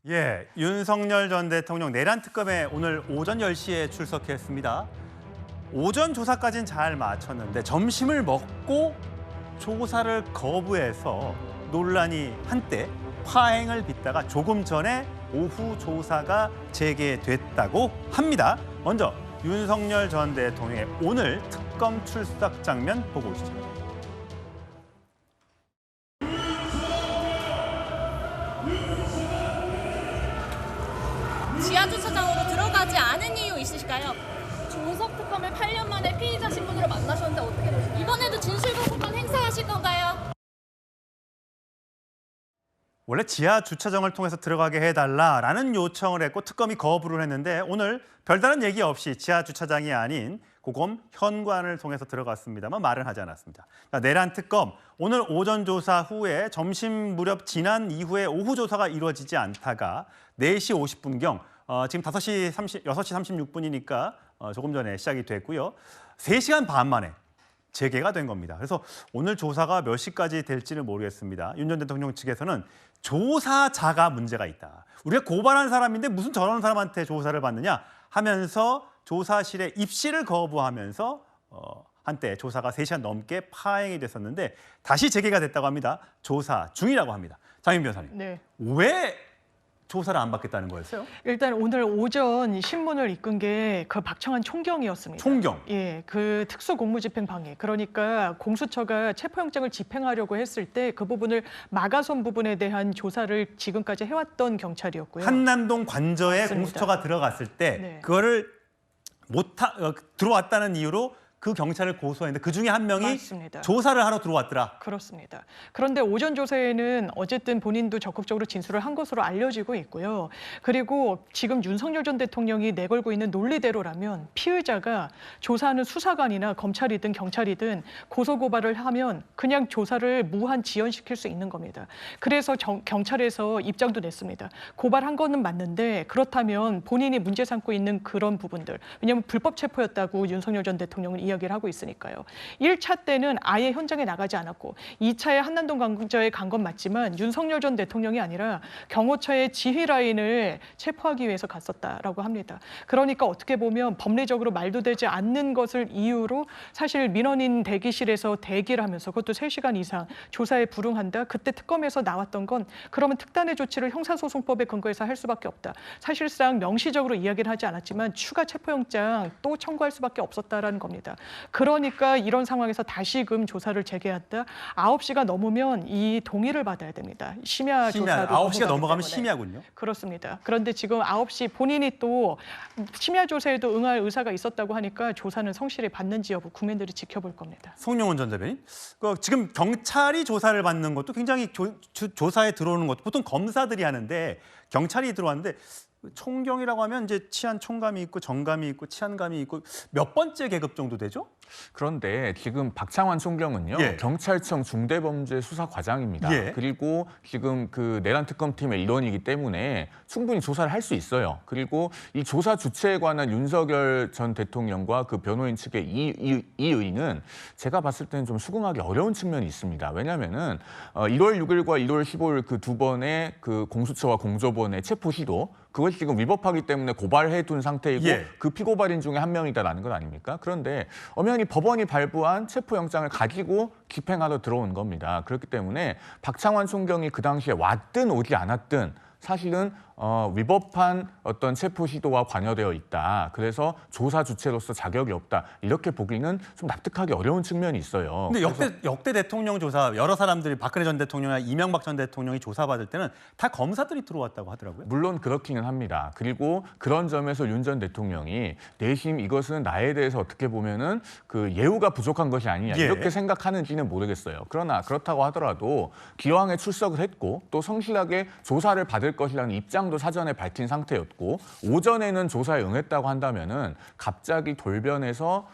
예, 윤석열 전 대통령 내란 특검에 오늘 오전 10시에 출석했습니다. 오전 조사까지는 잘 마쳤는데 점심을 먹고 조사를 거부해서 논란이 한때 파행을 빚다가 조금 전에 오후 조사가 재개됐다고 합니다. 먼저 윤석열 전 대통령의 오늘 특검 출석 장면 보고 오시죠. 지하 주차장으로 들어가지 않은 이유 있으실까요? 조석 특검을 8년 만에 피의자 신분으로 만나셨는데 어떻게 보십니까? 이번에도 진실거부권 행사하실 건가요? 원래 지하 주차장을 통해서 들어가게 해달라라는 요청을 했고 특검이 거부를 했는데 오늘 별다른 얘기 없이 지하 주차장이 아닌 고검 현관을 통해서 들어갔습니다만 말은 하지 않았습니다. 그러니까 내란 특검 오늘 오전 조사 후에 점심 무렵 지난 이후에 오후 조사가 이루어지지 않다가 4시 50분경 지금 6시 36분이니까 조금 전에 시작이 됐고요. 3시간 반 만에 재개가 된 겁니다. 그래서 오늘 조사가 몇 시까지 될지는 모르겠습니다. 윤 전 대통령 측에서는 조사자가 문제가 있다. 우리가 고발한 사람인데 무슨 저런 사람한테 조사를 받느냐 하면서 조사실에 입실을 거부하면서 한때 조사가 3시간 넘게 파행이 됐었는데 다시 재개가 됐다고 합니다. 조사 중이라고 합니다. 장윤 변호사님, 네. 왜 조사를 안 받겠다는 거였어요? 일단 오늘 오전 신문을 이끈 게 그 박청환 총경이었습니다. 총경? 예, 그 특수공무집행방해. 그러니까 공수처가 체포영장을 집행하려고 했을 때 그 부분을 막아선 부분에 대한 조사를 지금까지 해왔던 경찰이었고요. 한남동 관저에 맞습니다. 공수처가 들어갔을 때 네. 그거를 들어왔다는 이유로 그 경찰을 고소했는데 그 중에 한 명이 맞습니다. 조사를 하러 들어왔더라. 그렇습니다. 그런데 오전 조사에는 어쨌든 본인도 적극적으로 진술을 한 것으로 알려지고 있고요. 그리고 지금 윤석열 전 대통령이 내걸고 있는 논리대로라면 피의자가 조사하는 수사관이나 검찰이든 경찰이든 고소고발을 하면 그냥 조사를 무한 지연시킬 수 있는 겁니다. 그래서 경찰에서 입장도 냈습니다. 고발한 거는 맞는데 그렇다면 본인이 문제 삼고 있는 그런 부분들, 왜냐하면 불법 체포였다고 윤석열 전 대통령은 이야기를 하고 있으니까요. 1차 때는 아예 현장에 나가지 않았고 2차에 한남동 관저에 간 건 맞지만 윤석열 전 대통령이 아니라 경호처의 지휘 라인을 체포하기 위해서 갔었다라고 합니다. 그러니까 어떻게 보면 법리적으로 말도 되지 않는 것을 이유로 사실 민원인 대기실에서 대기를 하면서 그것도 3시간 이상 조사에 불응한다. 그때 특검에서 나왔던 건 그러면 특단의 조치를 형사소송법에 근거해서 할 수밖에 없다. 사실상 명시적으로 이야기를 하지 않았지만 추가 체포영장 또 청구할 수밖에 없었다라는 겁니다. 그러니까 이런 상황에서 다시금 조사를 재개했다. 9시가 넘으면 이 동의를 받아야 됩니다. 심야 조사로 9시가 넘어가면 때문에. 심야군요. 그렇습니다. 그런데 지금 9시 본인이 또 심야 조사에도 응할 의사가 있었다고 하니까 조사는 성실히 받는지 여부 국민들이 지켜볼 겁니다. 송영훈 전 대변인, 지금 경찰이 조사를 받는 것도 굉장히 조사에 들어오는 것도 보통 검사들이 하는데 경찰이 들어왔는데 총경이라고 하면 이제 치안 총감이 있고 정감이 있고 치안감이 있고 몇 번째 계급 정도 되죠? 그런데 지금 박창환 총경은요, 예. 경찰청 중대범죄수사과장입니다. 예. 그리고 지금 그 내란 특검팀의 일원이기 때문에 충분히 조사를 할 수 있어요. 그리고 이 조사 주체에 관한 윤석열 전 대통령과 그 변호인 측의 이 의는 제가 봤을 때는 좀 수긍하기 어려운 측면이 있습니다. 왜냐하면은 1월 6일과 1월 15일 그 두 번의 그 공수처와 공조본의 체포 시도 그것이 지금 위법하기 때문에 고발해둔 상태이고 예. 그 피고발인 중에 한 명이다라는 것 아닙니까? 그런데 엄연히 법원이 발부한 체포영장을 가지고 집행하러 들어온 겁니다. 그렇기 때문에 박창환 총경이 그 당시에 왔든 오지 않았든 사실은 위법한 어떤 체포 시도와 관여되어 있다. 그래서 조사 주체로서 자격이 없다. 이렇게 보기는 좀 납득하기 어려운 측면이 있어요. 근데 역대 대통령 조사 여러 사람들이 박근혜 전 대통령이나 이명박 전 대통령이 조사받을 때는 다 검사들이 들어왔다고 하더라고요. 물론 그렇기는 합니다. 그리고 그런 점에서 윤 전 대통령이 내심 이것은 나에 대해서 어떻게 보면은 그 예우가 부족한 것이 아니냐 예. 이렇게 생각하는지는 모르겠어요. 그러나 그렇다고 하더라도 기왕에 출석을 했고 또 성실하게 조사를 받을 것이라는 입장도 사전에 밝힌 상태였고 오전에는 조사에 응했다고 한다면은 갑자기 돌변해서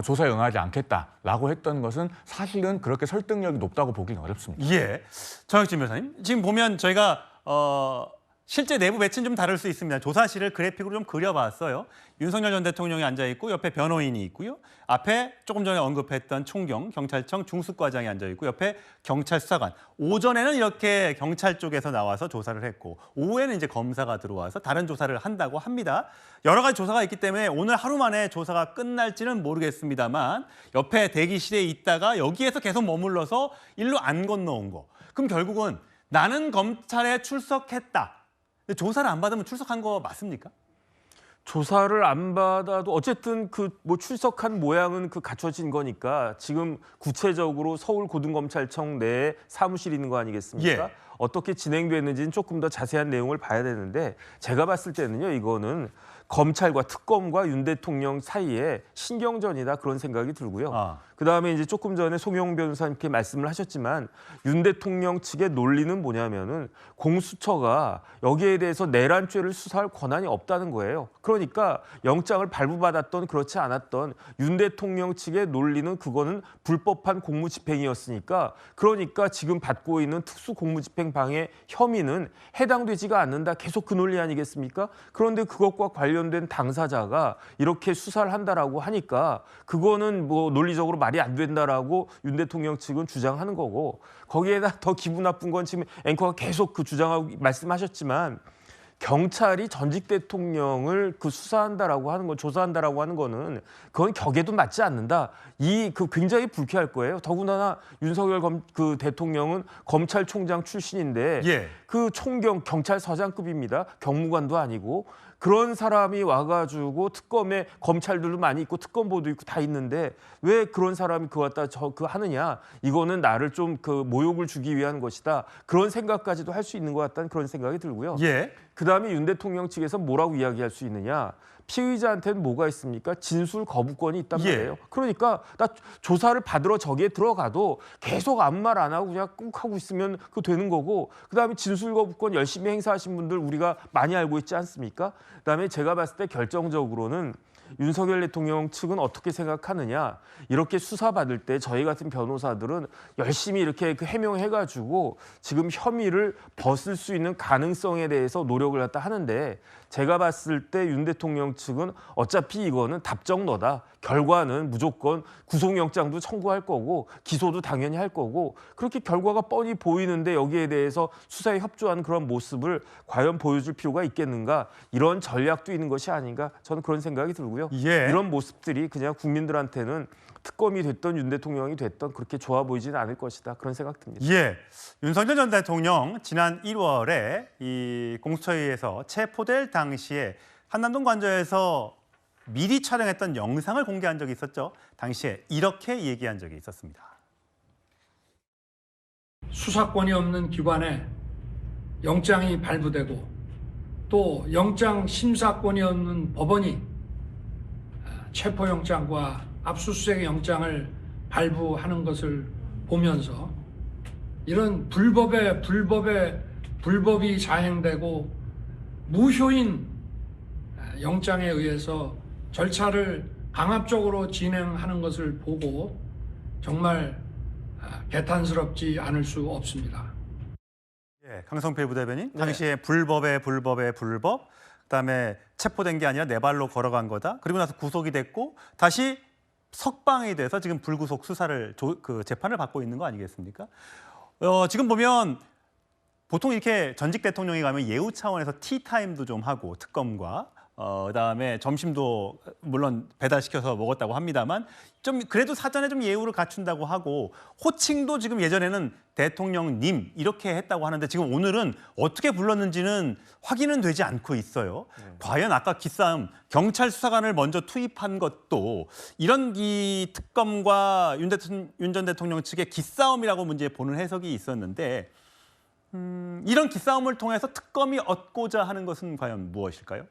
조사에 응하지 않겠다라고 했던 것은 사실은 그렇게 설득력이 높다고 보기는 어렵습니다. 예, 정혁진 변호사님, 지금 보면 저희가 실제 내부 배치는 좀 다를 수 있습니다. 조사실을 그래픽으로 좀 그려봤어요. 윤석열 전 대통령이 앉아있고 옆에 변호인이 있고요. 앞에 조금 전에 언급했던 총경, 경찰청 중수과장이 앉아있고 옆에 경찰 수사관. 오전에는 이렇게 경찰 쪽에서 나와서 조사를 했고 오후에는 이제 검사가 들어와서 다른 조사를 한다고 합니다. 여러 가지 조사가 있기 때문에 오늘 하루 만에 조사가 끝날지는 모르겠습니다만 옆에 대기실에 있다가 여기에서 계속 머물러서 일로 안 건너온 거. 그럼 결국은 나는 검찰에 출석했다. 근데 조사를 안 받으면 출석한 거 맞습니까? 조사를 안 받아도 어쨌든 그 뭐 출석한 모양은 그 갖춰진 거니까 지금 구체적으로 서울고등검찰청 내에 사무실이 있는 거 아니겠습니까? 예. 어떻게 진행됐는지는 조금 더 자세한 내용을 봐야 되는데 제가 봤을 때는요, 이거는 검찰과 특검과 윤 대통령 사이에 신경전이다 그런 생각이 들고요. 그다음에 이제 조금 전에 송영 변호사님께 말씀을 하셨지만 윤 대통령 측의 논리는 뭐냐면은 공수처가 여기에 대해서 내란죄를 수사할 권한이 없다는 거예요. 그러니까 영장을 발부받았던 그렇지 않았던 윤 대통령 측의 논리는 그거는 불법한 공무집행이었으니까 그러니까 지금 받고 있는 특수공무집행방해 혐의는 해당되지가 않는다. 계속 그 논리 아니겠습니까? 그런데 그것과 관련된 당사자가 이렇게 수사를 한다라고 하니까 그거는 뭐 논리적으로 말이 안 된다라고 윤 대통령 측은 주장하는 거고 거기에다 더 기분 나쁜 건 지금 앵커가 계속 그 주장하고 말씀하셨지만 경찰이 전직 대통령을 그 수사한다라고 하는 건 조사한다라고 하는 거는 그건 격에도 맞지 않는다. 이 그 굉장히 불쾌할 거예요. 더군다나 윤석열 그 대통령은 검찰총장 출신인데 예. 그 총경 경찰서장급입니다. 경무관도 아니고 그런 사람이 와가지고 특검에 검찰들도 많이 있고 특검보도 있고 다 있는데 왜 그런 사람이 그거 갖다 그 하느냐? 이거는 나를 좀 그 모욕을 주기 위한 것이다. 그런 생각까지도 할 수 있는 것 같다는 그런 생각이 들고요. 예. 그다음에 윤 대통령 측에서 뭐라고 이야기할 수 있느냐? 피의자한테는 뭐가 있습니까? 진술 거부권이 있단 예. 말이에요. 그러니까 나 조사를 받으러 저기에 들어가도 계속 아무 말 안 하고 그냥 꾹 하고 있으면 그 되는 거고 그다음에 진술 거부권 열심히 행사하신 분들 우리가 많이 알고 있지 않습니까? 그다음에 제가 봤을 때 결정적으로는 윤석열 대통령 측은 어떻게 생각하느냐. 이렇게 수사받을 때 저희 같은 변호사들은 열심히 이렇게 그 해명해가지고 지금 혐의를 벗을 수 있는 가능성에 대해서 노력을 갖다 하는데 제가 봤을 때 윤 대통령 측은 어차피 이거는 답정너다. 결과는 무조건 구속영장도 청구할 거고 기소도 당연히 할 거고 그렇게 결과가 뻔히 보이는데 여기에 대해서 수사에 협조하는 그런 모습을 과연 보여줄 필요가 있겠는가. 이런 전략도 있는 것이 아닌가. 저는 그런 생각이 들고요. 예. 이런 모습들이 그냥 국민들한테는 특검이 됐던 윤 대통령이 됐던 그렇게 좋아 보이지는 않을 것이다. 그런 생각 듭니다. 예. 윤석열 전 대통령 지난 1월에 이 공수처에서 체포될 당시에 한남동 관저에서 미리 촬영했던 영상을 공개한 적이 있었죠. 당시에 이렇게 얘기한 적이 있었습니다. 수사권이 없는 기관에 영장이 발부되고 또 영장 심사권이 없는 법원이 체포영장과 압수수색 영장을 발부하는 것을 보면서 이런 불법이 자행되고 무효인 영장에 의해서 절차를 강압적으로 진행하는 것을 보고 정말 개탄스럽지 않을 수 없습니다. 예, 강성필 부대변인, 당시에 불법, 그다음에 체포된 게 아니라 내 발로 걸어간 거다. 그리고 나서 구속이 됐고 다시 석방이 돼서 지금 불구속 수사를 재판을 받고 있는 거 아니겠습니까? 지금 보면 보통 이렇게 전직 대통령이 가면 예우 차원에서 티타임도 좀 하고 특검과 그다음에 점심도 물론 배달시켜서 먹었다고 합니다만 좀 그래도 사전에 좀 예우를 갖춘다고 하고 호칭도 지금 예전에는 대통령님 이렇게 했다고 하는데 지금 오늘은 어떻게 불렀는지는 확인은 되지 않고 있어요. 과연 아까 기싸움 경찰 수사관을 먼저 투입한 것도 이런 이 특검과 윤 전 대통령 측의 기싸움이라고 문제 보는 해석이 있었는데 이런 기싸움을 통해서 특검이 얻고자 하는 것은 과연 무엇일까요?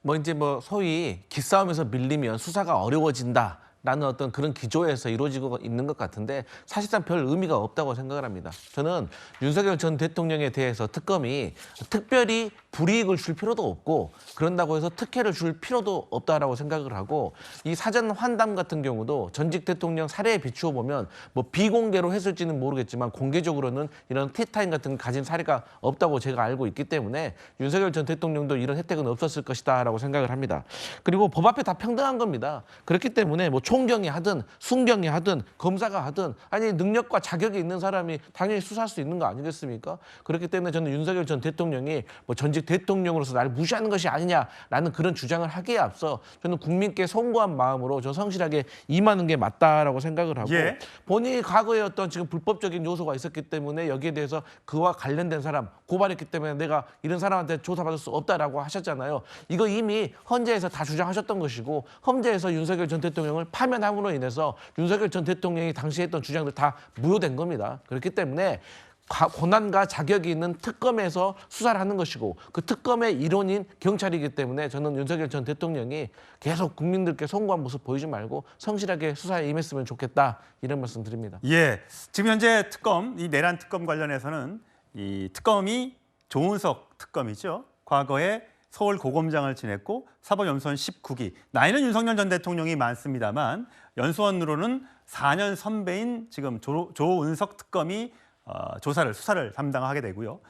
뭐 이제 뭐 소위 기싸움에서 밀리면 수사가 어려워진다. 라는 어떤 그런 기조에서 이루어지고 있는 것 같은데 사실상 별 의미가 없다고 생각을 합니다. 저는 윤석열 전 대통령에 대해서 특검이 특별히 불이익을 줄 필요도 없고 그런다고 해서 특혜를 줄 필요도 없다라고 생각을 하고 이 사전 환담 같은 경우도 전직 대통령 사례에 비추어 보면 뭐 비공개로 했을지는 모르겠지만 공개적으로는 이런 티타임 같은 걸 가진 사례가 없다고 제가 알고 있기 때문에 윤석열 전 대통령도 이런 혜택은 없었을 것이다라고 생각을 합니다. 그리고 법 앞에 다 평등한 겁니다. 그렇기 때문에 뭐 총경이 하든 순경이 하든 검사가 하든 아니 능력과 자격이 있는 사람이 당연히 수사할 수 있는 거 아니겠습니까? 그렇기 때문에 저는 윤석열 전 대통령이 뭐 전직 대통령으로서 나를 무시하는 것이 아니냐라는 그런 주장을 하기에 앞서 저는 국민께 송구한 마음으로 저 성실하게 임하는 게 맞다라고 생각을 하고 예. 본인이 과거에 어떤 지금 불법적인 요소가 있었기 때문에 여기에 대해서 그와 관련된 사람 고발했기 때문에 내가 이런 사람한테 조사받을 수 없다라고 하셨잖아요. 이거 이미 헌재에서 다 주장하셨던 것이고 헌재에서 윤석열 전 대통령을 파면함으로 인해서 윤석열 전 대통령이 당시에 했던 주장들 다 무효된 겁니다. 그렇기 때문에 권한과 자격이 있는 특검에서 수사를 하는 것이고 그 특검의 일원인 경찰이기 때문에 저는 윤석열 전 대통령이 계속 국민들께 송구한 모습 보이지 말고 성실하게 수사에 임했으면 좋겠다 이런 말씀 드립니다. 예, 지금 현재 특검, 이 내란 특검 관련해서는 이 특검이 조은석 특검이죠. 과거에 서울 고검장을 지냈고 사법연수원 19기. 나이는 윤석열 전 대통령이 많습니다만 연수원으로는 4년 선배인 지금 조은석 특검이 수사를 담당하게 되고요.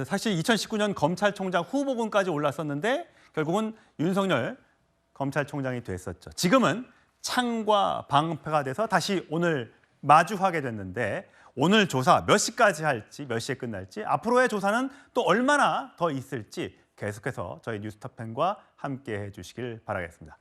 사실 2019년 검찰총장 후보군까지 올랐었는데 결국은 윤석열 검찰총장이 됐었죠. 지금은 창과 방패가 돼서 다시 오늘 마주하게 됐는데 오늘 조사 몇 시까지 할지, 몇 시에 끝날지, 앞으로의 조사는 또 얼마나 더 있을지 계속해서 저희 뉴스톱10과 함께 해주시길 바라겠습니다.